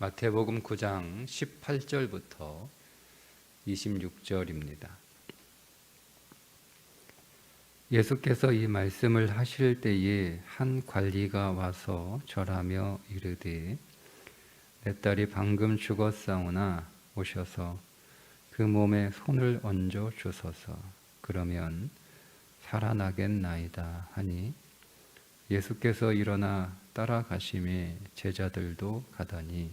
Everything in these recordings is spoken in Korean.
마태복음 9장 18절부터 26절입니다. 예수께서 이 말씀을 하실 때에 한 관리가 와서 절하며 이르되 내 딸이 방금 죽었사오나 오셔서 그 몸에 손을 얹어 주소서. 그러면 살아나겠나이다 하니 예수께서 일어나 따라가심에 제자들도 가더니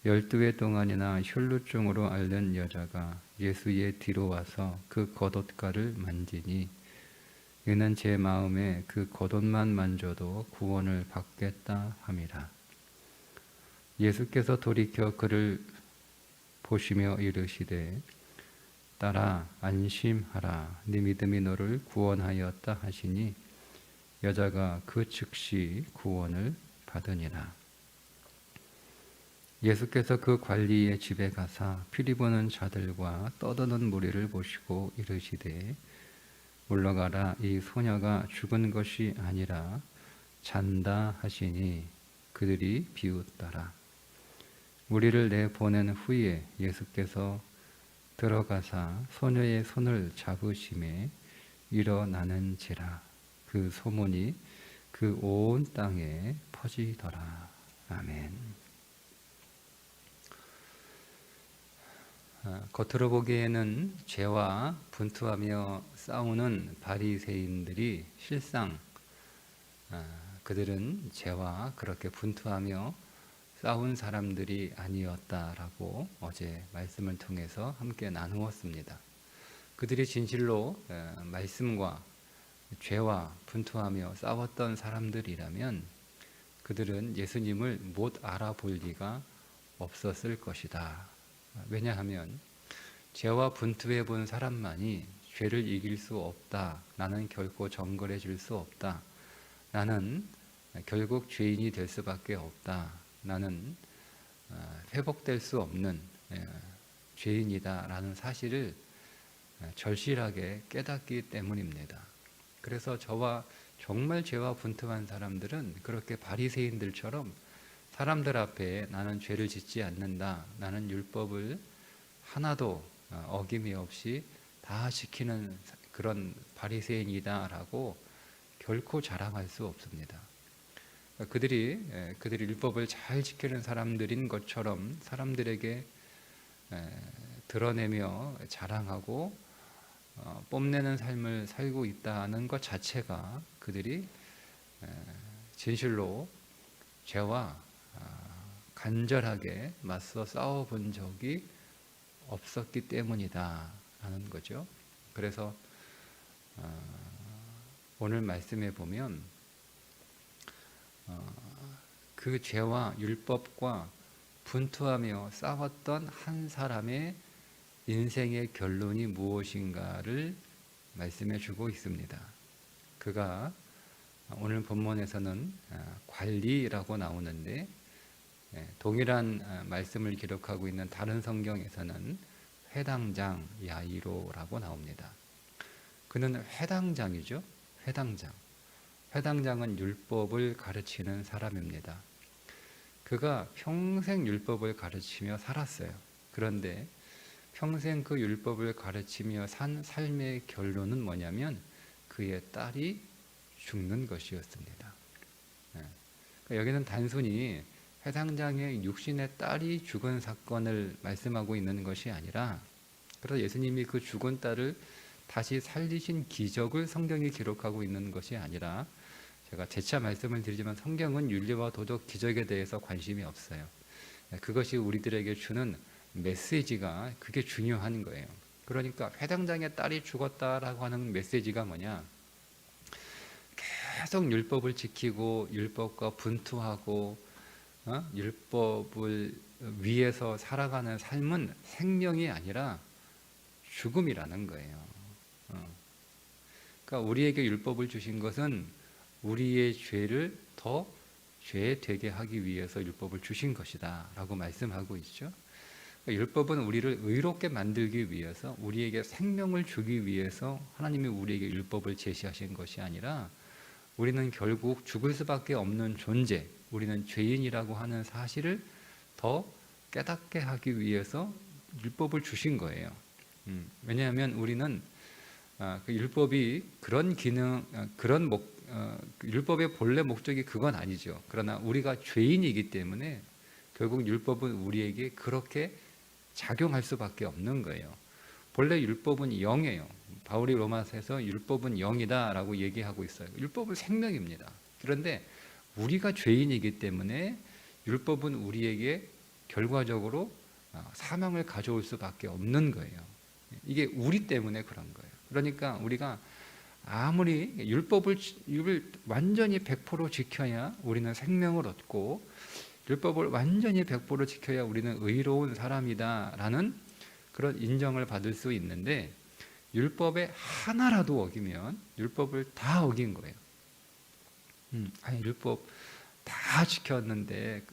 12해 동안이나 혈루증으로 앓는 여자가 예수의 뒤로 와서 그 겉옷가를 만지니 이는 제 마음에 그 겉옷만 만져도 구원을 받겠다 함이라. 예수께서 돌이켜 그를 보시며 이르시되 딸아 안심하라 네 믿음이 너를 구원하였다 하시니 여자가 그 즉시 구원을 받으니라. 예수께서 그 관리의 집에 가사 피리 부는 자들과 떠드는 무리를 보시고 이르시되 물러가라 이 소녀가 죽은 것이 아니라 잔다 하시니 그들이 비웃더라. 무리를 내보낸 후에 예수께서 들어가사 소녀의 손을 잡으심에 일어나는지라. 그 소문이 그 온 땅에 퍼지더라. 아멘. 겉으로 보기에는 죄와 분투하며 싸우는 바리새인들이 실상 그들은 죄와 그렇게 분투하며 싸운 사람들이 아니었다라고 어제 말씀을 통해서 함께 나누었습니다. 그들이 진실로 말씀과 죄와 분투하며 싸웠던 사람들이라면 그들은 예수님을 못 알아볼 리가 없었을 것이다. 왜냐하면 죄와 분투해 본 사람만이 죄를 이길 수 없다. 나는 결코 정결해질 수 없다. 나는 결국 죄인이 될 수밖에 없다. 나는 회복될 수 없는 죄인이다 라는 사실을 절실하게 깨닫기 때문입니다. 그래서 저와 정말 죄와 분투한 사람들은 그렇게 바리새인들처럼 사람들 앞에 나는 죄를 짓지 않는다, 나는 율법을 하나도 어김이 없이 다 지키는 그런 바리새인이다라고 결코 자랑할 수 없습니다. 그들이 율법을 잘 지키는 사람들인 것처럼 사람들에게 드러내며 자랑하고 뽐내는 삶을 살고 있다는 것 자체가 그들이 진실로 죄와 간절하게 맞서 싸워본 적이 없었기 때문이다 라는 거죠. 그래서 오늘 말씀에 보면 그 죄와 율법과 분투하며 싸웠던 한 사람의 인생의 결론이 무엇인가를 말씀해 주고 있습니다. 그가 오늘 본문에서는 관리라고 나오는데 동일한 말씀을 기록하고 있는 다른 성경에서는 회당장 야이로라고 나옵니다. 그는 회당장이죠. 회당장은 율법을 가르치는 사람입니다. 그가 평생 율법을 가르치며 살았어요. 그런데 평생 그 율법을 가르치며 산 삶의 결론은 뭐냐면 그의 딸이 죽는 것이었습니다. 그러니까 여기는 단순히 회당장의 육신의 딸이 죽은 사건을 말씀하고 있는 것이 아니라 그래서 예수님이 그 죽은 딸을 다시 살리신 기적을 성경이 기록하고 있는 것이 아니라 제가 재차 말씀을 드리지만 성경은 윤리와 도덕 기적에 대해서 관심이 없어요. 그것이 우리들에게 주는 메시지가 그게 중요한 거예요. 그러니까 회당장의 딸이 죽었다라고 하는 메시지가 뭐냐? 계속 율법을 지키고 율법과 분투하고 율법을 위해서 살아가는 삶은 생명이 아니라 죽음이라는 거예요. 그러니까 우리에게 율법을 주신 것은 우리의 죄를 더 죄되게 하기 위해서 율법을 주신 것이다 라고 말씀하고 있죠. 그러니까 율법은 우리를 의롭게 만들기 위해서 우리에게 생명을 주기 위해서 하나님이 우리에게 율법을 제시하신 것이 아니라 우리는 결국 죽을 수밖에 없는 존재, 우리는 죄인이라고 하는 사실을 더 깨닫게 하기 위해서 율법을 주신 거예요. 왜냐하면 우리는 그 율법이 그런 기능, 율법의 본래 목적이 그건 아니죠. 그러나 우리가 죄인이기 때문에 결국 율법은 우리에게 그렇게 작용할 수밖에 없는 거예요. 본래 율법은 영이에요. 바울이 로마서에서 율법은 영이다라고 얘기하고 있어요. 율법은 생명입니다. 그런데 우리가 죄인이기 때문에 율법은 우리에게 결과적으로 사망을 가져올 수밖에 없는 거예요. 이게 우리 때문에 그런 거예요. 그러니까 우리가 아무리 율법을 완전히 100% 지켜야 우리는 생명을 얻고, 율법을 완전히 100% 지켜야 우리는 의로운 사람이다라는 그런 인정을 받을 수 있는데, 율법의 하나라도 어기면 율법을 다 어긴 거예요. 아니, 율법 다 지켰는데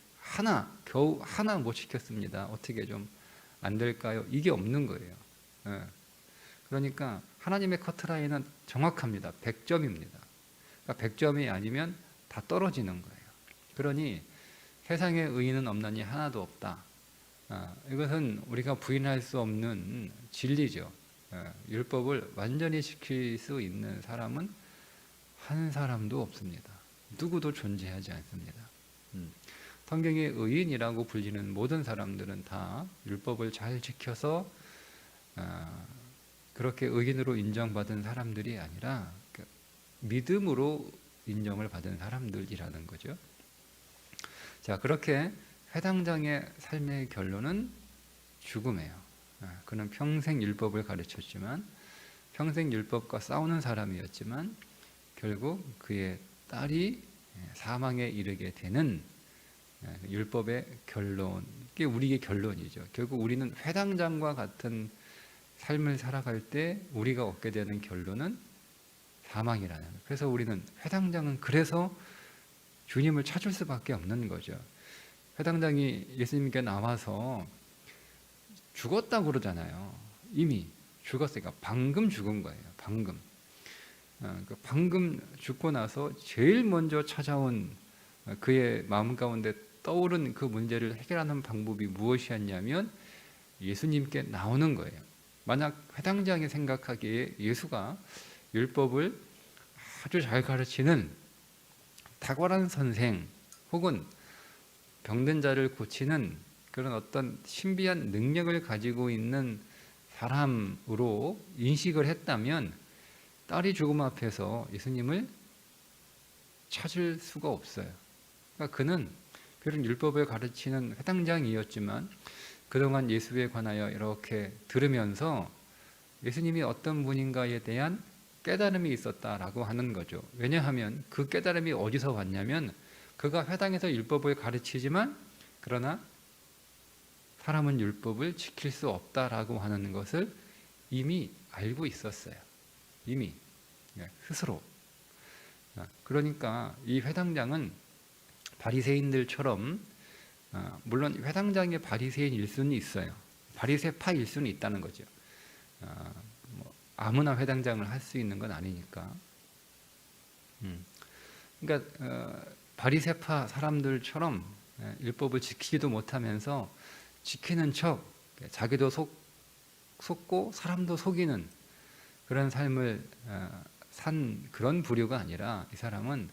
겨우 하나 못 지켰습니다. 어떻게 좀 안 될까요? 이게 없는 거예요. 그러니까 하나님의 커트라인은 정확합니다. 100점입니다. 그러니까 100점이 아니면 다 떨어지는 거예요. 그러니 세상에 의인은 없나니 하나도 없다. 이것은 우리가 부인할 수 없는 진리죠. 율법을 완전히 지킬 수 있는 사람은 한 사람도 없습니다. 누구도 존재하지 않습니다. 성경의 의인이라고 불리는 모든 사람들은 다 율법을 잘 지켜서 그렇게 의인으로 인정받은 사람들이 아니라 믿음으로 인정을 받은 사람들이라는 거죠. 자, 그렇게 회당장의 삶의 결론은 죽음이에요. 그는 평생 율법을 가르쳤지만, 평생 율법과 싸우는 사람이었지만 결국 그의 딸이 사망에 이르게 되는 율법의 결론, 이게 우리의 결론이죠. 결국 우리는 회당장과 같은 삶을 살아갈 때 우리가 얻게 되는 결론은 사망이라는 거예요. 그래서 우리는 회당장은 그래서 주님을 찾을 수밖에 없는 거죠. 회당장이 예수님께 나와서 죽었다고 그러잖아요. 이미 죽었으니까 방금 죽은 거예요. 방금 죽고 나서 제일 먼저 찾아온 그의 마음 가운데 떠오른 그 문제를 해결하는 방법이 무엇이었냐면 예수님께 나오는 거예요. 만약 회당장이 생각하기에 예수가 율법을 아주 잘 가르치는 탁월한 선생, 혹은 병든 자를 고치는 그런 어떤 신비한 능력을 가지고 있는 사람으로 인식을 했다면 딸이 죽음 앞에서 예수님을 찾을 수가 없어요. 그러니까 그는 비록 율법을 가르치는 회당장이었지만 그동안 예수에 관하여 이렇게 들으면서 예수님이 어떤 분인가에 대한 깨달음이 있었다라고 하는 거죠. 왜냐하면 그 깨달음이 어디서 왔냐면 그가 회당에서 율법을 가르치지만 그러나 사람은 율법을 지킬 수 없다라고 하는 것을 이미 알고 있었어요. 이미 스스로. 그러니까 이 회당장은 바리새인들처럼, 물론 회당장의 바리새인일 수는 있어요. 바리새파일 수는 있다는 거죠. 아무나 회당장을 할 수 있는 건 아니니까. 그러니까 바리새파 사람들처럼 율법을 지키지도 못하면서 지키는 척 자기도 속고 사람도 속이는 그런 삶을 산 그런 부류가 아니라, 이 사람은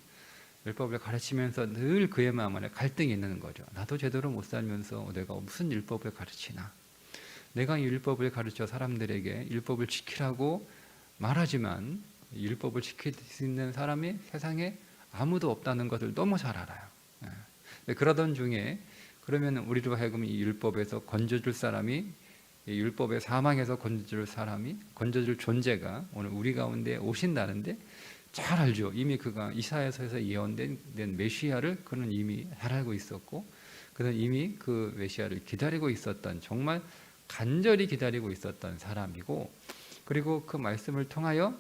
율법을 가르치면서 늘 그의 마음 안에 갈등이 있는 거죠. 나도 제대로 못 살면서 내가 무슨 율법을 가르치나. 내가 이 율법을 가르쳐 사람들에게 율법을 지키라고 말하지만 율법을 지킬 수 있는 사람이 세상에 아무도 없다는 것을 너무 잘 알아요. 그러던 중에 그러면 우리로 하여금 이 율법에서 건져줄 사람이, 이 율법의 사망에서 건져줄 존재가 오늘 우리 가운데 오신다는데 잘 알죠. 이미 그가 이사야서에서 예언된 메시아를 그는 이미 잘 알고 있었고, 그는 이미 그 메시아를 기다리고 있었던, 정말 간절히 기다리고 있었던 사람이고, 그리고 그 말씀을 통하여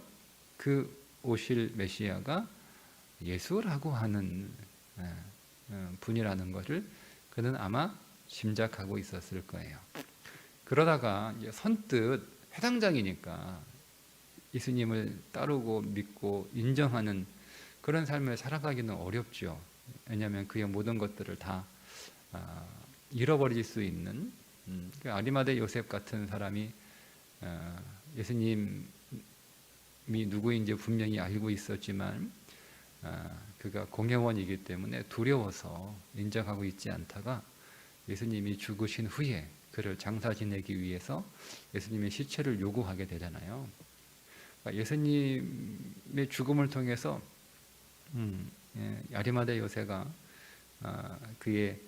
그 오실 메시아가 예수라고 하는 분이라는 것을 그는 아마 짐작하고 있었을 거예요. 그러다가 선뜻 회당장이니까 예수님을 따르고 믿고 인정하는 그런 삶을 살아가기는 어렵죠. 왜냐하면 그의 모든 것들을 다 잃어버릴 수 있는 그 아리마대 요셉 같은 사람이 예수님이 누구인지 분명히 알고 있었지만 그가 공회원이기 때문에 두려워서 인정하고 있지 않다가 예수님이 죽으신 후에 그를 장사 지내기 위해서 예수님의 시체를 요구하게 되잖아요. 그러니까 예수님의 죽음을 통해서 아리마대 요새가 그의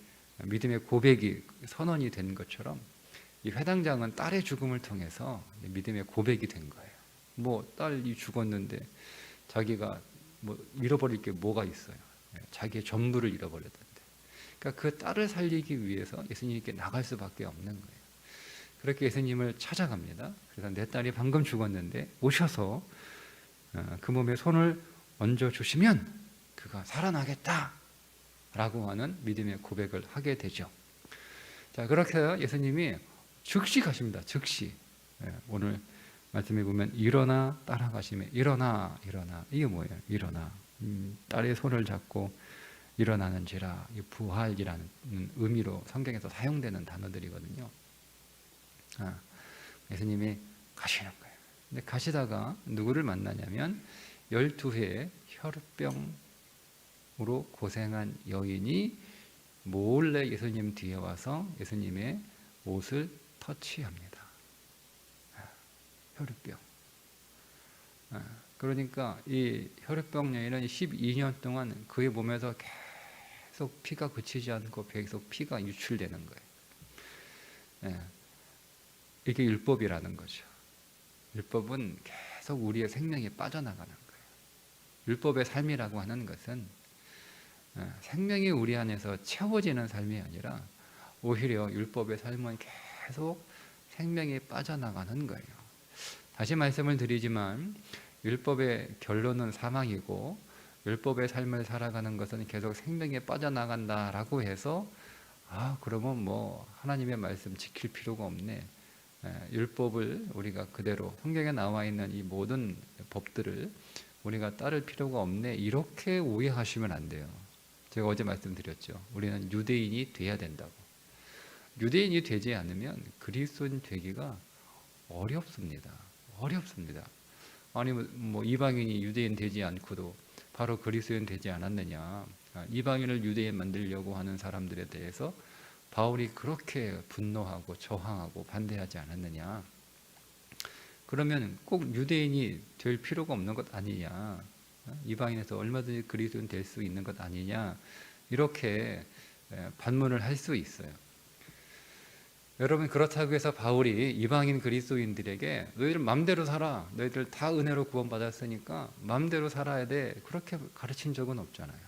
믿음의 고백이 선언이 된 것처럼 이 회당장은 딸의 죽음을 통해서 믿음의 고백이 된 거예요. 뭐 딸이 죽었는데 자기가 뭐 잃어버릴 게 뭐가 있어요? 자기의 전부를 잃어버렸던데. 그러니까 그 딸을 살리기 위해서 예수님께 나갈 수밖에 없는 거예요. 그렇게 예수님을 찾아갑니다. 그래서 내 딸이 방금 죽었는데 오셔서 그 몸에 손을 얹어 주시면 그가 살아나겠다 라고 하는 믿음의 고백을 하게 되죠. 자, 그렇게 예수님이 즉시 가십니다. 즉시. 오늘 말씀해 보면 일어나 따라가시면 일어나 이게 뭐예요? 일어나. 딸의 손을 잡고 일어나는지라. 이 부활이라는 의미로 성경에서 사용되는 단어들이거든요. 예수님이 가시는 거예요. 근데 가시다가 누구를 만나냐면 12회 혈병으로 고생한 여인이 몰래 예수님 뒤에 와서 예수님의 옷을 터치합니다. 혈병. 그러니까 이 혈병 여인은 12년 동안 그의 몸에서 계속 피가 그치지 않고 계속 피가 유출되는 거예요. 이게 율법이라는 거죠. 율법은 계속 우리의 생명이 빠져나가는 거예요. 율법의 삶이라고 하는 것은 생명이 우리 안에서 채워지는 삶이 아니라 오히려 율법의 삶은 계속 생명이 빠져나가는 거예요. 다시 말씀을 드리지만 율법의 결론은 사망이고 율법의 삶을 살아가는 것은 계속 생명에 빠져나간다라고 해서 그러면 뭐 하나님의 말씀 지킬 필요가 없네. 율법을 우리가 그대로 성경에 나와 있는 이 모든 법들을 우리가 따를 필요가 없네. 이렇게 오해하시면 안 돼요. 제가 어제 말씀드렸죠. 우리는 유대인이 돼야 된다고. 유대인이 되지 않으면 그리스도인 되기가 어렵습니다. 아니 뭐 이방인이 유대인 되지 않고도 바로 그리스도인 되지 않았느냐. 이방인을 유대인 만들려고 하는 사람들에 대해서 바울이 그렇게 분노하고 저항하고 반대하지 않았느냐. 그러면 꼭 유대인이 될 필요가 없는 것 아니냐. 이방인에서 얼마든지 그리스도인 될 수 있는 것 아니냐. 이렇게 반문을 할 수 있어요. 여러분, 그렇다고 해서 바울이 이방인 그리스도인들에게 너희들 맘대로 살아. 너희들 다 은혜로 구원받았으니까 맘대로 살아야 돼. 그렇게 가르친 적은 없잖아요.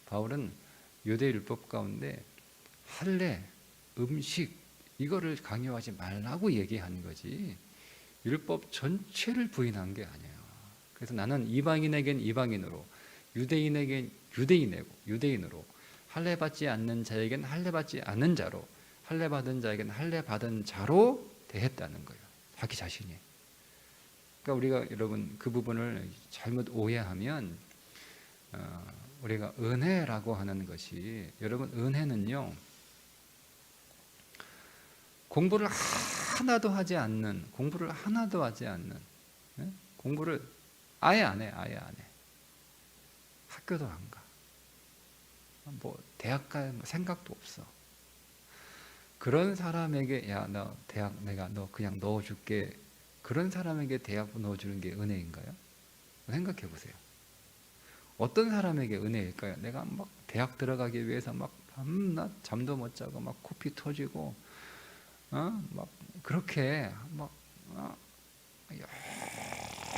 바울은 유대 율법 가운데 할례, 음식 이거를 강요하지 말라고 얘기한 거지 율법 전체를 부인한 게 아니에요. 그래서 나는 이방인에겐 이방인으로, 유대인에겐 유대인으로, 할례 받지 않는 자에겐 할례 받지 않는 자로, 할례 받은 자에겐 할례 받은 자로 대했다는 거예요. 자기 자신이. 그러니까 우리가 여러분 그 부분을 잘못 오해하면 우리가 은혜라고 하는 것이, 여러분 은혜는요 공부를 하나도 하지 않는, 공부를 아예 안 해. 학교도 안 가. 뭐 대학 갈 생각도 없어. 그런 사람에게 야, 너 대학 내가 너 그냥 넣어줄게. 그런 사람에게 대학 넣어주는 게 은혜인가요? 생각해 보세요. 어떤 사람에게 은혜일까요? 내가 막 대학 들어가기 위해서 막 밤낮 잠도 못 자고 막 코피 터지고 막 그렇게 막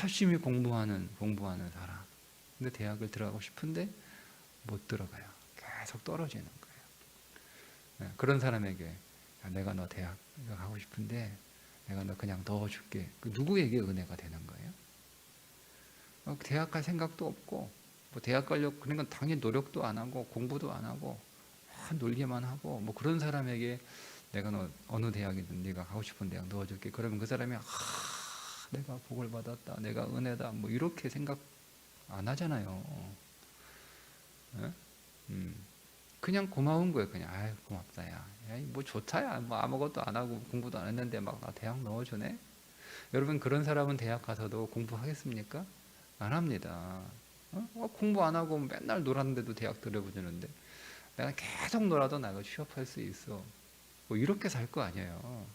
열심히 공부하는 사람. 근데 대학을 들어가고 싶은데 못 들어가요. 계속 떨어지는 거예요. 그런 사람에게 내가 너 대학 가고 싶은데 내가 너 그냥 넣어줄게. 누구에게 은혜가 되는 거예요? 대학 갈 생각도 없고, 뭐 대학 가려고 그러니까 당연히 노력도 안 하고 공부도 안 하고 놀기만 하고, 뭐 그런 사람에게 내가 너 어느 대학이든 네가 가고 싶은 대학 넣어줄게. 그러면 그 사람이 내가 복을 받았다, 내가 은혜다, 뭐 이렇게 생각 안 하잖아요. 그냥 고마운 거예요. 그냥 아유 고맙다 야. 뭐 좋다 야. 뭐 아무것도 안 하고 공부도 안 했는데 막 나 대학 넣어주네. 여러분 그런 사람은 대학 가서도 공부하겠습니까? 안 합니다. 공부 안 하고 맨날 놀았는데도 대학 들어보주는데 내가 계속 놀아도 내가 취업할 수 있어. 뭐 이렇게 살 거 아니에요.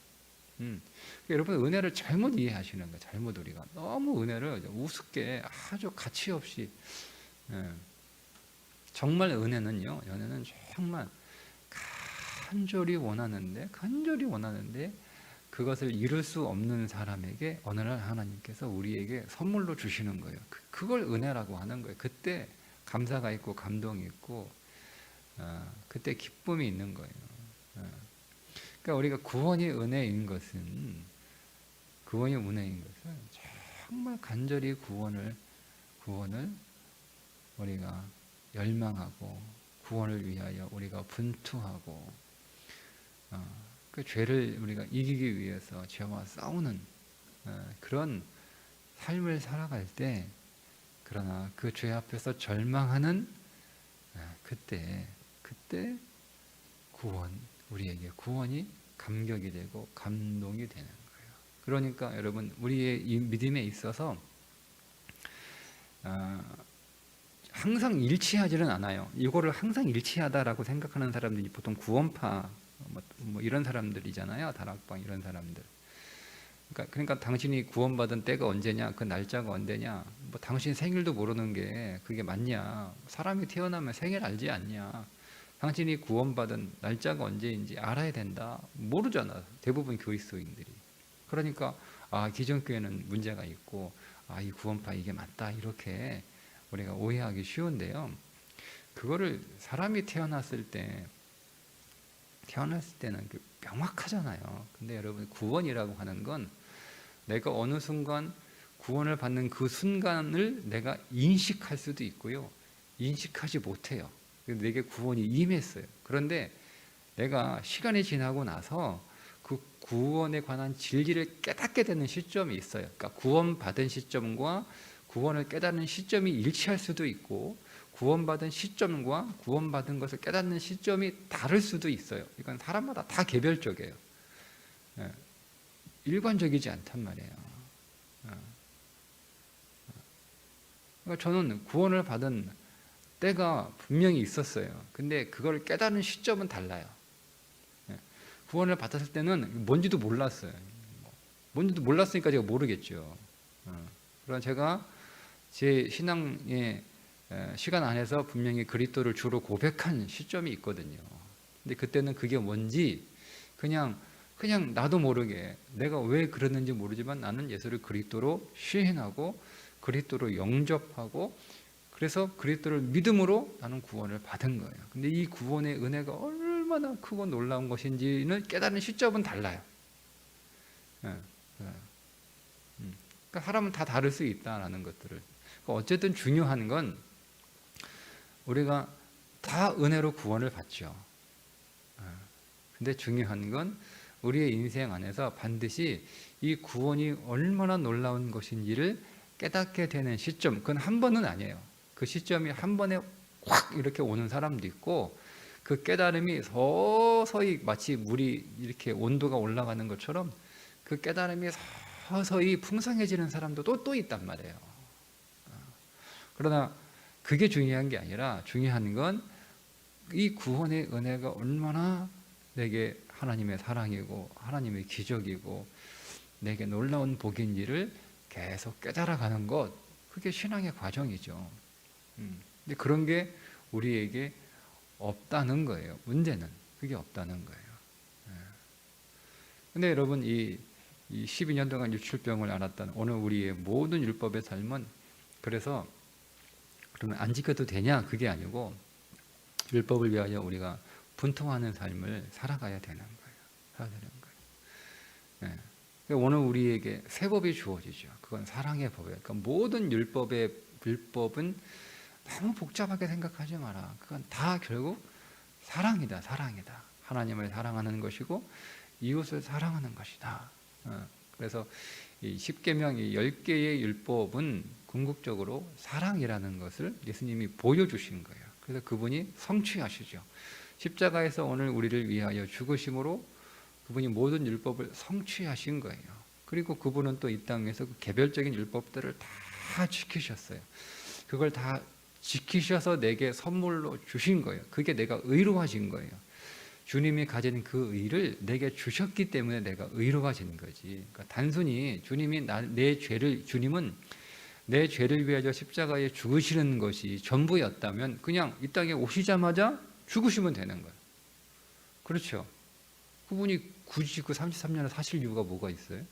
여러분 은혜를 잘못 이해하시는 거예요. 잘못 우리가 너무 은혜를 우습게 아주 가치 없이. 예. 정말 은혜는요. 연애는 정말 간절히 원하는데 그것을 이룰 수 없는 사람에게 어느 날 하나님께서 우리에게 선물로 주시는 거예요. 그걸 은혜라고 하는 거예요. 그때 감사가 있고 감동이 있고 그때 기쁨이 있는 거예요. 그러니까 우리가 구원이 은혜인 것은 정말 간절히 구원을 우리가 열망하고 구원을 위하여 우리가 분투하고 그 죄를 우리가 이기기 위해서 죄와 싸우는 그런 삶을 살아갈 때, 그러나 그 죄 앞에서 절망하는 그때 우리에게 구원이 감격이 되고 감동이 되는 거예요. 그러니까 여러분 우리의 이 믿음에 있어서 항상 일치하지는 않아요. 이거를 항상 일치하다라고 생각하는 사람들이 보통 구원파 뭐 이런 사람들이잖아요. 다락방 이런 사람들. 그러니까 당신이 구원받은 때가 언제냐, 그 날짜가 언제냐, 뭐 당신 생일도 모르는 게 그게 맞냐? 사람이 태어나면 생일 알지 않냐? 당신이 구원받은 날짜가 언제인지 알아야 된다. 모르잖아. 대부분 교회소인들이. 그러니까 기존 교회는 문제가 있고 이 구원파 이게 맞다 이렇게 우리가 오해하기 쉬운데요. 그거를 사람이 태어났을 때는 명확하잖아요. 근데 여러분 구원이라고 하는 건 내가 어느 순간 구원을 받는 그 순간을 내가 인식할 수도 있고요. 인식하지 못해요. 내게 구원이 임했어요. 그런데 내가 시간이 지나고 나서 그 구원에 관한 진리를 깨닫게 되는 시점이 있어요. 그러니까 구원받은 시점과 구원을 깨닫는 시점이 일치할 수도 있고 구원받은 시점과 구원받은 것을 깨닫는 시점이 다를 수도 있어요. 이건 사람마다 다 개별적이에요. 일관적이지 않단 말이에요. 그러니까 저는 구원을 받은 때가 분명히 있었어요. 근데 그걸 깨닫는 시점은 달라요. 구원을 받았을 때는 뭔지도 몰랐어요. 뭔지도 몰랐으니까 제가 모르겠죠. 그러나 제가 제 신앙의 시간 안에서 분명히 그리스도를 주로 고백한 시점이 있거든요. 근데 그때는 그게 뭔지 그냥 나도 모르게 내가 왜 그랬는지 모르지만 나는 예수를 그리스도로 시인하고 그리스도로 영접하고 그래서 그리스도를 믿음으로 나는 구원을 받은 거예요. 근데 이 구원의 은혜가 얼마나 크고 놀라운 것인지는 깨닫는 시점은 달라요. 그러니까 사람은 다 다를 수 있다라는 것들을. 어쨌든 중요한 건 우리가 다 은혜로 구원을 받죠. 근데 중요한 건 우리의 인생 안에서 반드시 이 구원이 얼마나 놀라운 것인지를 깨닫게 되는 시점, 그건 한 번은 아니에요. 그 시점이 한 번에 확 이렇게 오는 사람도 있고 그 깨달음이 서서히 마치 물이 이렇게 온도가 올라가는 것처럼 그 깨달음이 서서히 풍성해지는 사람도 또 있단 말이에요. 그러나 그게 중요한 게 아니라 중요한 건 이 구원의 은혜가 얼마나 내게 하나님의 사랑이고 하나님의 기적이고 내게 놀라운 복인지를 계속 깨달아가는 것, 그게 신앙의 과정이죠. 근데 그런 게 우리에게 없다는 거예요. 문제는 그게 없다는 거예요. 근데 여러분 이 12년 동안 유출병을 앓았던 오늘 우리의 모든 율법의 삶은 그래서 그러면 안 지켜도 되냐? 그게 아니고 율법을 위하여 우리가 분통하는 삶을 살아가야 되는 거예요. 오늘 우리에게 새 법이 주어지죠. 그건 사랑의 법이에요. 그러니까 모든 율법은 너무 복잡하게 생각하지 마라. 그건 다 결국 사랑이다. 하나님을 사랑하는 것이고 이웃을 사랑하는 것이다. 그래서 이 10계명, 이 10개의 율법은 궁극적으로 사랑이라는 것을 예수님이 보여주신 거예요. 그래서 그분이 성취하시죠. 십자가에서 오늘 우리를 위하여 죽으심으로 그분이 모든 율법을 성취하신 거예요. 그리고 그분은 또 이 땅에서 그 개별적인 율법들을 다 지키셨어요. 그걸 다 지키셔서 내게 선물로 주신 거예요. 그게 내가 의로워진 거예요. 주님이 가진 그 의를 내게 주셨기 때문에 내가 의로워진 거지. 그러니까 단순히 주님은 내 죄를 위하여 십자가에 죽으시는 것이 전부였다면 그냥 이 땅에 오시자마자 죽으시면 되는 거예요. 그렇죠? 그분이 굳이 그 33년을 사실 이유가 뭐가 있어요?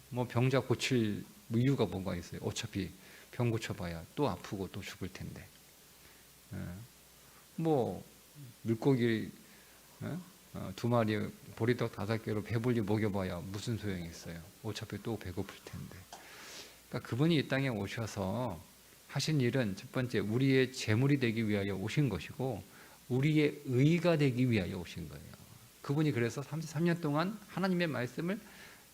뭐 병자 고칠 이유가 뭐가 있어요? 어차피 병 고쳐봐야 또 아프고 또 죽을 텐데. 뭐 물고기 2마리 보리떡 5개로 배불리 먹여봐야 무슨 소용이 있어요? 어차피 또 배고플 텐데. 그러니까 그분이 이 땅에 오셔서 하신 일은 첫 번째 우리의 제물이 되기 위하여 오신 것이고 우리의 의가 되기 위하여 오신 거예요. 그분이 그래서 33년 동안 하나님의 말씀을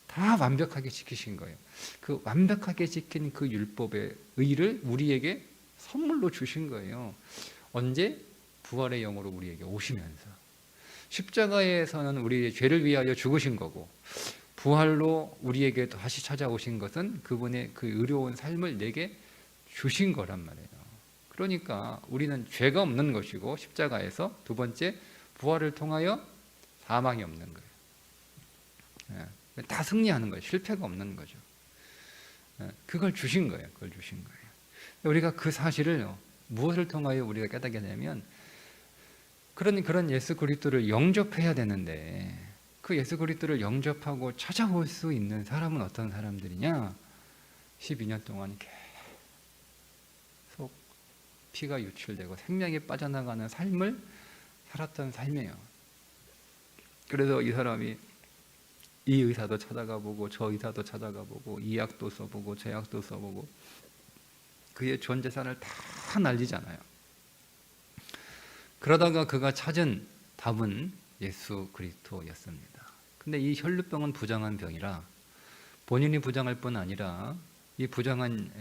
다 완벽하게 지키신 거예요. 그 완벽하게 지킨 그 율법의 의를 우리에게 선물로 주신 거예요. 언제? 부활의 영으로 우리에게 오시면서. 십자가에서는 우리의 죄를 위하여 죽으신 거고 부활로 우리에게 다시 찾아오신 것은 그분의 그 의로운 삶을 내게 주신 거란 말이에요. 그러니까 우리는 죄가 없는 것이고 십자가에서 두 번째 부활을 통하여 사망이 없는 거예요. 다 승리하는 거예요. 실패가 없는 거죠. 그걸 주신 거예요. 그걸 주신 거예요. 우리가 그 사실을 무엇을 통하여 우리가 깨닫게 되면 그런 예수 그리스도를 영접해야 되는데 그 예수 그리스도를 영접하고 찾아올 수 있는 사람은 어떤 사람들이냐? 12년 동안 계속 피가 유출되고 생명이 빠져나가는 삶을 살았던 삶이에요. 그래서 이 사람이 이 의사도 찾아가 보고 저 의사도 찾아가 보고 이 약도 써보고 저 약도 써보고 그의 전 재산을 다 날리잖아요. 그러다가 그가 찾은 답은 예수 그리스도였습니다. 근데 이 혈루병은 부정한 병이라 본인이 부정할 뿐 아니라 이 부정한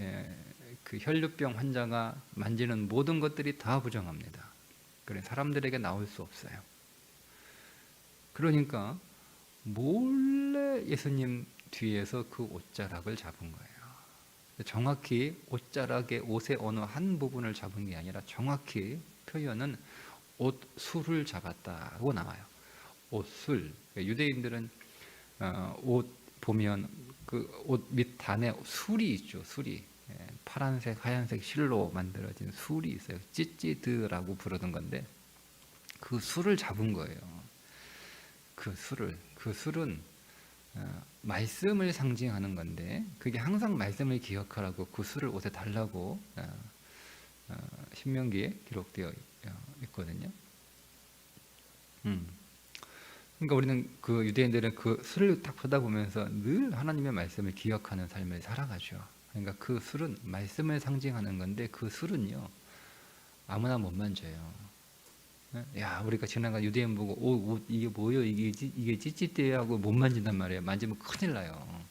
그 혈루병 환자가 만지는 모든 것들이 다 부정합니다. 그래 사람들에게 나올 수 없어요. 그러니까 몰래 예수님 뒤에서 그 옷자락을 잡은 거예요. 정확히 옷자락의 옷의 어느 한 부분을 잡은 게 아니라 정확히 표현은 옷술을 잡았다고 나와요. 옷술. 유대인들은 옷 보면 그 옷 밑 단에 술이 있죠. 술이 파란색, 하얀색 실로 만들어진 술이 있어요. 찌찌드라고 부르던 건데 그 술을 잡은 거예요. 그 술은 말씀을 상징하는 건데 그게 항상 말씀을 기억하라고 그 술을 옷에 달라고 신명기에 기록되어 있거든요. 그러니까 우리는 그 유대인들은 그 술을 딱 보다 보면서 늘 하나님의 말씀을 기억하는 삶을 살아가죠. 그러니까 그 술은 말씀을 상징하는 건데 그 술은요 아무나 못 만져요. 야 우리가 지나가 유대인 보고 옷 이게 뭐요 이게 찌찌대요 하고 못 만진단 말이에요. 만지면 큰일 나요.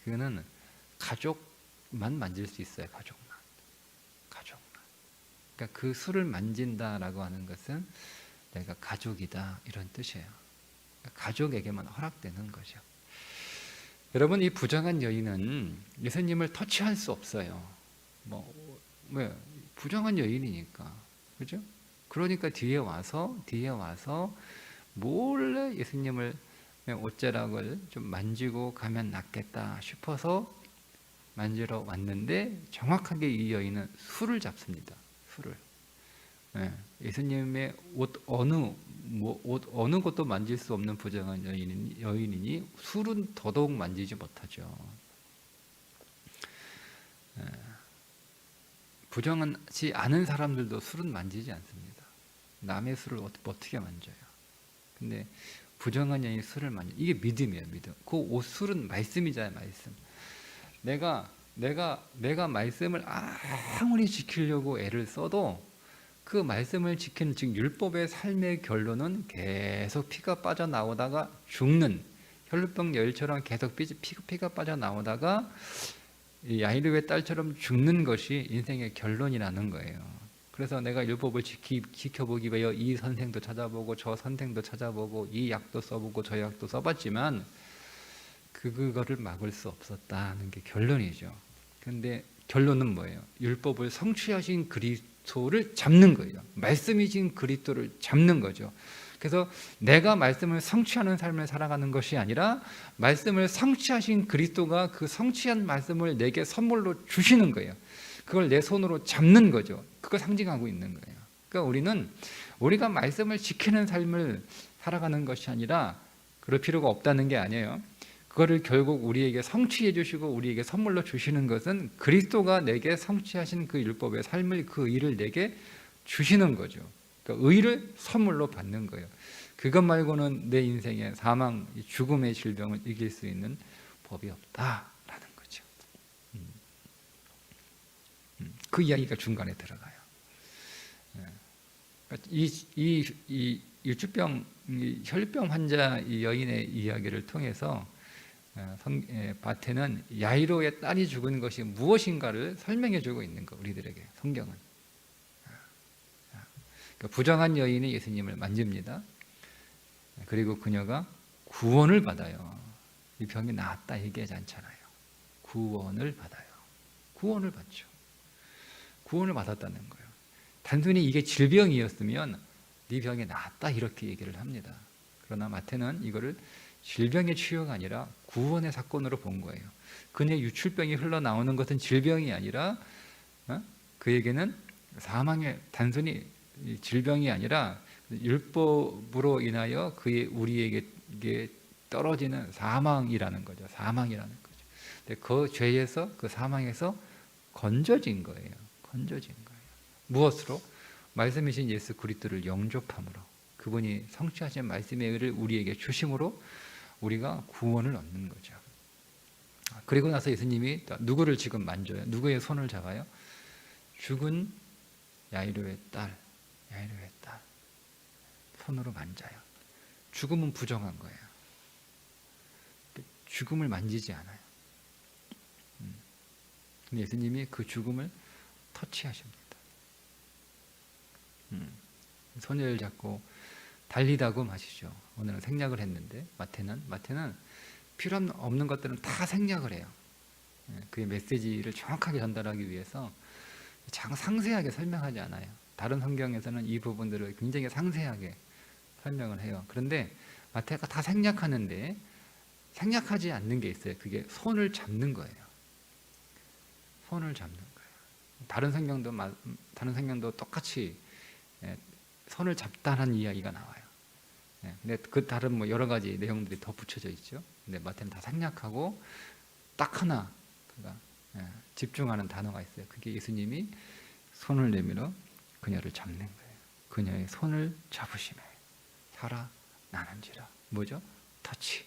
그거는 가족만 만질 수 있어요. 가족만. 그러니까 그 술을 만진다라고 하는 것은 내가 가족이다 이런 뜻이에요. 가족에게만 허락되는 거죠. 여러분 이 부정한 여인은 예수님을 터치할 수 없어요. 왜? 부정한 여인이니까, 그죠? 그러니까 뒤에 와서 몰래 예수님을 옷자락을 좀 만지고 가면 낫겠다 싶어서 만지러 왔는데 정확하게 이 여인은 술을 잡습니다. 술을. 예수님의 옷 어느 것도 만질 수 없는 부정한 여인이니 술은 더더욱 만지지 못하죠. 부정하지 않은 사람들도 술은 만지지 않습니다. 남의 술을 어떻게 만져요? 근데 부정한 여인이 술을 만져. 이게 믿음이에요, 믿음. 그 옷술은 말씀이잖아요, 말씀. 내가 말씀을 아무리 지키려고 애를 써도 그 말씀을 지키는 즉 율법의 삶의 결론은 계속 피가 빠져나오다가 죽는 혈루병 여인처럼 계속 피가 빠져나오다가 이 야이로의 딸처럼 죽는 것이 인생의 결론이라는 거예요. 그래서 내가 율법을 지켜보기 위해 이 선생도 찾아보고 저 선생도 찾아보고 이 약도 써보고 저 약도 써봤지만 그거를 막을 수 없었다는 게 결론이죠. 그런데 결론은 뭐예요? 율법을 성취하신 그리스도를 잡는 거예요. 말씀이신 그리스도를 잡는 거죠. 그래서 내가 말씀을 성취하는 삶을 살아가는 것이 아니라 말씀을 성취하신 그리스도가 그 성취한 말씀을 내게 선물로 주시는 거예요. 그걸 내 손으로 잡는 거죠. 그걸 상징하고 있는 거예요. 그러니까 우리는 우리가 말씀을 지키는 삶을 살아가는 것이 아니라 그럴 필요가 없다는 게 아니에요. 그거를 결국 우리에게 성취해 주시고 우리에게 선물로 주시는 것은 그리스도가 내게 성취하신 그 율법의 삶을, 그 의를 내게 주시는 거죠. 그러니까 의를 선물로 받는 거예요. 그것 말고는 내 인생의 사망, 죽음의 질병을 이길 수 있는 법이 없다라는 거죠. 그 이야기가 중간에 들어가요. 이 유추병, 혈병 환자 이 여인의 이야기를 통해서 바테는 야이로의 딸이 죽은 것이 무엇인가를 설명해 주고 있는 거, 우리들에게 성경은. 부정한 여인이 예수님을 만집니다. 그리고 그녀가 구원을 받아요. 이 병이 나았다 얘기하지 않잖아요. 구원을 받아요. 구원을 받죠. 구원을 받았다는 거예요. 단순히 이게 질병이었으면 네 병이 나았다 이렇게 얘기를 합니다. 그러나 마태는 이거를 질병의 치유가 아니라 구원의 사건으로 본 거예요. 그녀의 유출병이 흘러나오는 것은 질병이 아니라 그에게는 사망의, 단순히 질병이 아니라 율법으로 인하여 우리에게 떨어지는 사망이라는 거죠. 사망이라는 거죠. 근데 그 죄에서, 그 사망에서 건져진 거예요. 건져진 거예요. 무엇으로? 말씀이신 예수 그리스도를 영접함으로, 그분이 성취하신 말씀의 의를 우리에게 주심으로 우리가 구원을 얻는 거죠. 그리고 나서 예수님이 누구를 지금 만져요? 누구의 손을 잡아요? 죽은 야이로의 딸, 야이로의 딸 손으로 만져요. 죽음은 부정한 거예요. 죽음을 만지지 않아요. 근데 예수님이 그 죽음을 터치하십니다. 소녀를 잡고 달리다고 마시죠. 오늘은 생략을 했는데 마태는 필요 없는 것들은 다 생략을 해요. 그의 메시지를 정확하게 전달하기 위해서 상세하게 설명하지 않아요. 다른 성경에서는 이 부분들을 굉장히 상세하게 설명을 해요. 그런데 마태가 다 생략하는데 생략하지 않는 게 있어요. 그게 손을 잡는 거예요. 손을 잡는 거예요. 다른 성경도 똑같이 손을 잡다는 이야기가 나와요. 근데 그 다른 뭐 여러 가지 내용들이 더 붙여져 있죠. 근데 마태는 다 생략하고 딱 하나 집중하는 단어가 있어요. 그게 예수님이 손을 내밀어 그녀를 잡는 거예요. 그녀의 손을 잡으시매 살아나는지라. 뭐죠? 터치.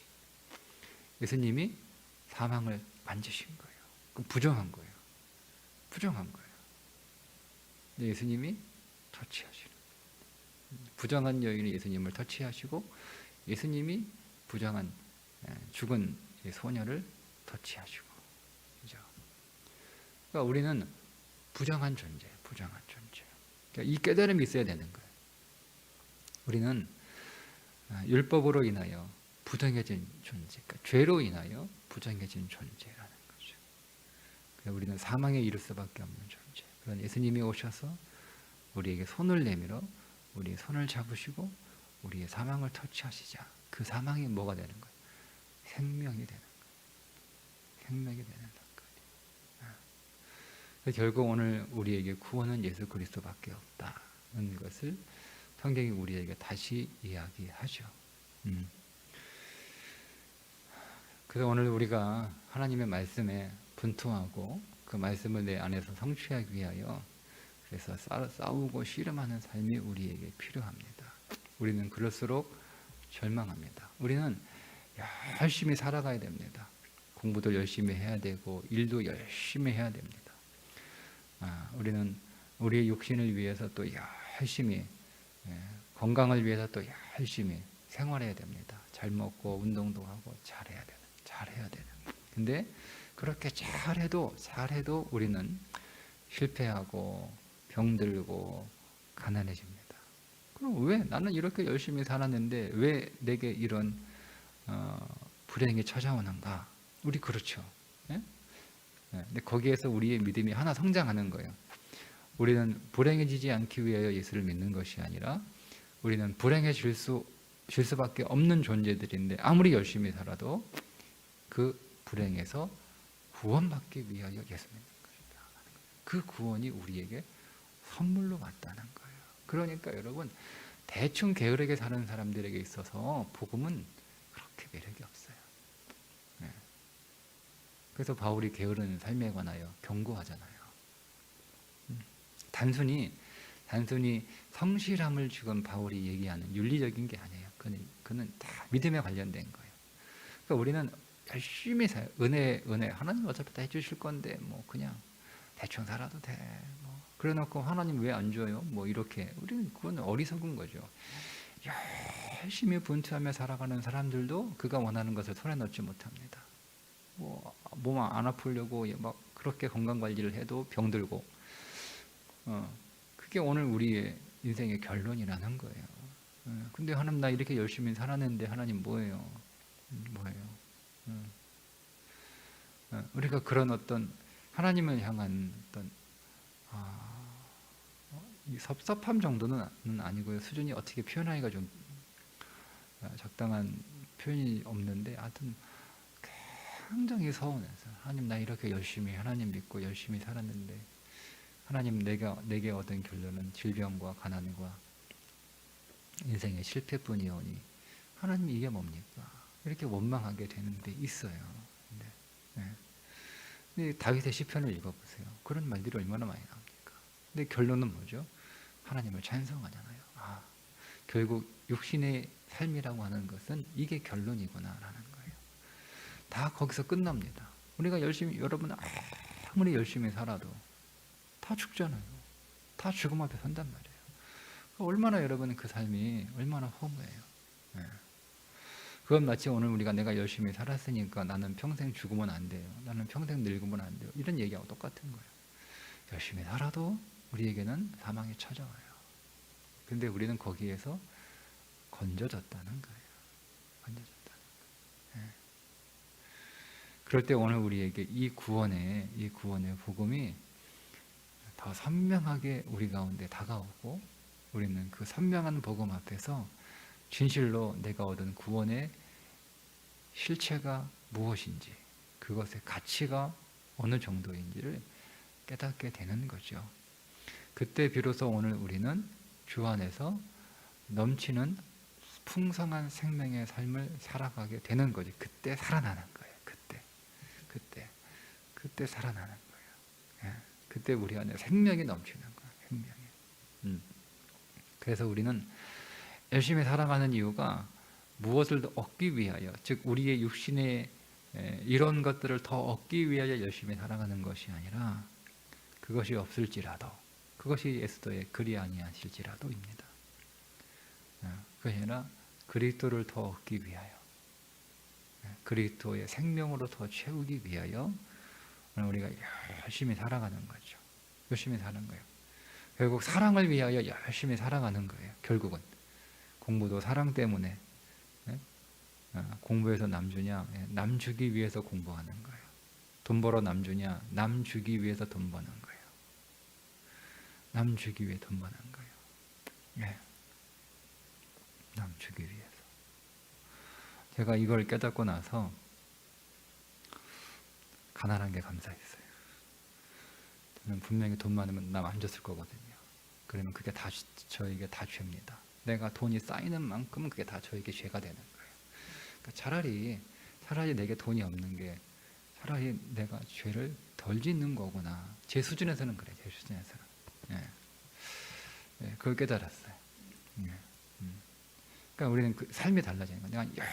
예수님이 사망을 만지신 거예요. 그럼 부정한 거예요. 부정한 거예요. 근데 예수님이 터치하시는, 부정한 여인이 예수님을 터치하시고 예수님이 부정한 죽은 소녀를 터치하시고, 그죠? 그러니까 우리는 부정한 존재, 부정한 존재. 그러니까 이 깨달음이 있어야 되는 거예요. 우리는 율법으로 인하여 부정해진 존재, 그러니까 죄로 인하여 부정해진 존재라는 거죠. 그러니까 우리는 사망에 이를 수밖에 없는 존재. 그런 예수님이 오셔서 우리에게 손을 내밀어 우리의 손을 잡으시고 우리의 사망을 터치하시자. 그 사망이 뭐가 되는 거예요? 생명이 되는 거예요. 생명이 되는 거예요. 결국 오늘 우리에게 구원은 예수 그리스도밖에 없다는 것을 성경이 우리에게 다시 이야기하죠. 그래서 오늘 우리가 하나님의 말씀에 분투하고 그 말씀을 내 안에서 성취하기 위하여 그래서 싸우고 씨름하는 삶이 우리에게 필요합니다. 우리는 그럴수록 절망합니다. 우리는 열심히 살아가야 됩니다. 공부도 열심히 해야 되고 일도 열심히 해야 됩니다. 우리는 우리의 육신을 위해서 또 열심히, 건강을 위해서 또 열심히 생활해야 됩니다. 잘 먹고 운동도 하고 잘해야 되는. 근데 그렇게 잘해도 우리는 실패하고 병들고 가난해집니다. 그럼 왜 나는 이렇게 열심히 살았는데 왜 내게 이런 불행이 찾아오는가? 우리 그렇죠. 예? 예, 근데 거기에서 우리의 믿음이 하나 성장하는 거예요. 우리는 불행해지지 않기 위하여 예수를 믿는 것이 아니라 우리는 불행해질 수밖에 없는 존재들인데 아무리 열심히 살아도 그 불행에서 구원받기 위하여 예수 믿는 것이다. 그 구원이 우리에게 선물로 왔다는 거예요. 그러니까 여러분, 대충 게으르게 사는 사람들에게 있어서 복음은 그렇게 매력이 없어요. 네. 그래서 바울이 게으른 삶에 관하여 경고하잖아요. 단순히 성실함을 지금 바울이 얘기하는 윤리적인 게 아니에요. 그는 다 믿음에 관련된 거예요. 그러니까 우리는 열심히 살아요. 은혜 하나님 어차피 다 해주실 건데 뭐 그냥 대충 살아도 돼. 뭐 그래놓고 하나님 왜 안 줘요? 뭐 이렇게 우리는 그건 어리석은 거죠. 열심히 분투하며 살아가는 사람들도 그가 원하는 것을 손에 넣지 못합니다. 뭐 몸 안 아프려고 막 그렇게 건강 관리를 해도 병들고, 그게 오늘 우리의 인생의 결론이라는 거예요. 근데 하나님 나 이렇게 열심히 살았는데 하나님 뭐예요? 뭐예요? 우리가 그런 어떤 하나님을 향한 어떤 이 섭섭함 정도는 아니고요. 수준이 어떻게 표현하기가 좀 적당한 표현이 없는데 하여튼 굉장히 서운해서 하나님 나 이렇게 열심히 하나님 믿고 열심히 살았는데 하나님 내게 얻은 결론은 질병과 가난과 인생의 실패뿐이오니 하나님 이게 뭡니까? 이렇게 원망하게 되는 데 있어요. 근데 다윗의 시편을 읽어보세요. 그런 말들이 얼마나 많이 나옵니까? 근데 결론은 뭐죠? 하나님을 찬송하잖아요. 결국 육신의 삶이라고 하는 것은 이게 결론이구나라는 거예요. 다 거기서 끝납니다. 우리가 여러분 아무리 열심히 살아도 다 죽잖아요. 다 죽음 앞에 선단 말이에요. 얼마나 여러분은 그 삶이 얼마나 허무해요. 그건 마치 오늘 우리가 내가 열심히 살았으니까 나는 평생 죽으면 안 돼요. 나는 평생 늙으면 안 돼요. 이런 얘기하고 똑같은 거예요. 열심히 살아도 우리에게는 사망이 찾아와요. 근데 우리는 거기에서 건져졌다는 거예요. 건져졌다는 거예요. 그럴 때 오늘 우리에게 이 구원의 복음이 더 선명하게 우리 가운데 다가오고 우리는 그 선명한 복음 앞에서 진실로 내가 얻은 구원의 실체가 무엇인지 그것의 가치가 어느 정도인지를 깨닫게 되는 거죠. 그때 비로소 오늘 우리는 주 안에서 넘치는 풍성한 생명의 삶을 살아가게 되는 거지. 그때 살아나는 거예요. 그때 살아나는 거예요. 그때 우리 안에 생명이 넘치는 거예요. 생명이. 그래서 우리는 열심히 살아가는 이유가 무엇을 더 얻기 위하여, 즉 우리의 육신의 이런 것들을 더 얻기 위하여 열심히 살아가는 것이 아니라 그것이 없을지라도, 그것이 에스더의 그리 아니하실지라도입니다. 그것이 아니라 그리스도를 더 얻기 위하여, 그리스도의 생명으로 더 채우기 위하여 우리가 열심히 살아가는 거죠. 열심히 사는 거예요. 결국 사랑을 위하여 열심히 살아가는 거예요. 결국은 공부도 사랑 때문에, 공부해서 남 주냐? 남 주기 위해서 공부하는 거예요. 돈 벌어 남 주냐? 남 주기 위해서 돈 버는 거예요. 남 주기 위해 돈 버는 거예요. 남 주기 위해서. 제가 이걸 깨닫고 나서 가난한 게 감사했어요. 저는 분명히 돈 많으면 남 안 줬을 거거든요. 그러면 그게 다 저에게 다 죄입니다. 내가 돈이 쌓이는 만큼 그게 다 저에게 죄가 되는 거예요. 그러니까 차라리 내게 돈이 없는 게 차라리 내가 죄를 덜 짓는 거구나. 제 수준에서는 그래. 제 수준에서는. 그걸 깨달았어요. 그러니까 우리는 그 삶이 달라지는 거예요. 내가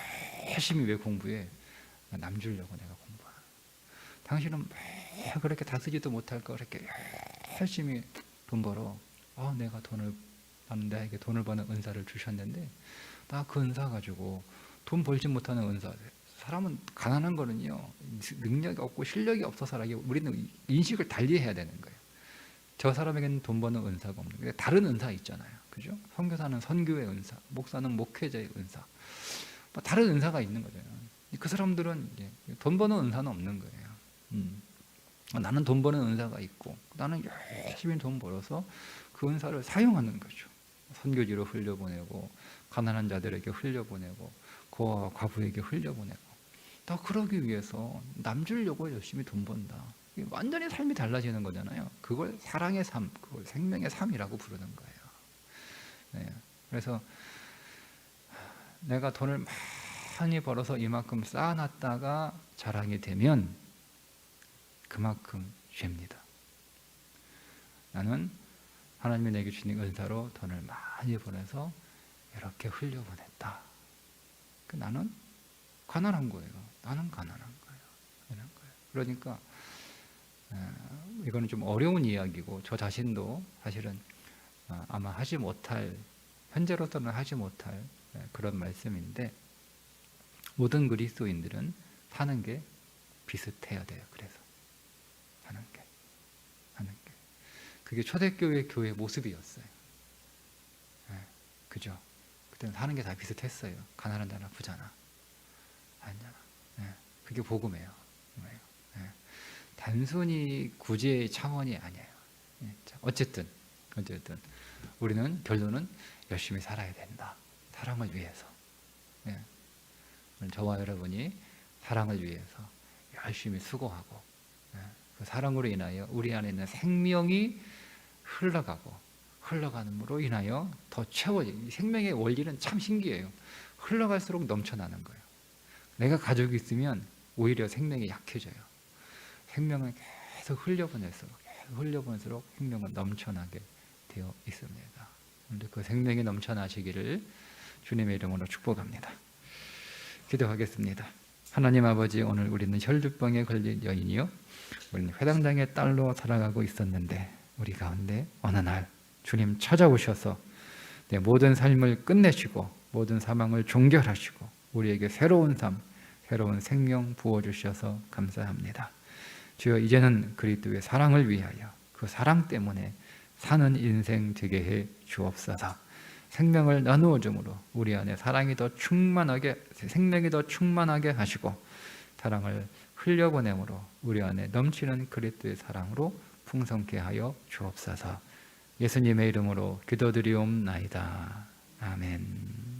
열심히 왜 공부해? 남 주려고 내가 공부하는. 당신은 왜 그렇게 다 쓰지도 못할 거 그렇게 열심히 돈 벌어. 내가 나에게 돈을 버는 은사를 주셨는데 나 그 은사 가지고 돈 벌지 못하는 은사 사람은 가난한 거는요, 능력이 없고 실력이 없어서라기 우리는 인식을 달리 해야 되는 거예요. 저 사람에게는 돈 버는 은사가 없는 거예요. 다른 은사 있잖아요. 그죠? 선교사는 선교의 은사, 목사는 목회자의 은사. 뭐 다른 은사가 있는 거죠. 그 사람들은 이제 돈 버는 은사는 없는 거예요. 나는 돈 버는 은사가 있고, 나는 열심히 돈 벌어서 그 은사를 사용하는 거죠. 선교지로 흘려보내고, 가난한 자들에게 흘려보내고, 고아와 과부에게 흘려보내고, 다 그러기 위해서 남 주려고 열심히 돈 번다. 완전히 삶이 달라지는 거잖아요. 그걸 사랑의 삶, 그걸 생명의 삶이라고 부르는 거예요. 네. 그래서 내가 돈을 많이 벌어서 이만큼 쌓아놨다가 자랑이 되면 그만큼 죄입니다. 나는 하나님이 내게 주신 은사로 돈을 많이 벌어서 이렇게 흘려보냈다. 나는 가난한 거예요. 나는 가난한 거예요. 그러니까 이거는 좀 어려운 이야기고, 저 자신도 사실은 아마 하지 못할, 현재로서는 하지 못할 그런 말씀인데, 모든 그리스도인들은 사는 게 비슷해야 돼요. 그래서 사는 게 그게 초대교회 교회 모습이었어요. 그죠? 그때는 사는 게 다 비슷했어요. 가난한 자는 아프잖아, 아니잖아. 그게 복음이에요. 단순히 구제의 차원이 아니에요. 어쨌든 우리는 결론은 열심히 살아야 된다. 사랑을 위해서. 저와 여러분이 사랑을 위해서 열심히 수고하고, 그 사랑으로 인하여 우리 안에 있는 생명이 흘러가는으로 인하여 더 채워지고, 생명의 원리는 참 신기해요. 흘러갈수록 넘쳐나는 거예요. 내가 가지고 있으면 오히려 생명이 약해져요. 생명을 계속 흘려보낼수록 생명은 넘쳐나게 되어 있습니다. 그 생명이 넘쳐나시기를 주님의 이름으로 축복합니다. 기도하겠습니다. 하나님 아버지, 오늘 우리는 혈류병에 걸린 여인이요, 우리는 회당장의 딸로 살아가고 있었는데, 우리 가운데 어느 날 주님 찾아오셔서 내 모든 삶을 끝내시고 모든 사망을 종결하시고 우리에게 새로운 삶, 새로운 생명 부어주셔서 감사합니다. 주여, 이제는 그리스도의 사랑을 위하여 그 사랑 때문에 사는 인생 되게 해 주옵소서. 생명을 나누어 줌으로 우리 안에 사랑이 더 충만하게, 생명이 더 충만하게 하시고, 사랑을 흘려보내므로 우리 안에 넘치는 그리스도의 사랑으로 풍성케 하여 주옵소서. 예수님의 이름으로 기도드리옵나이다. 아멘.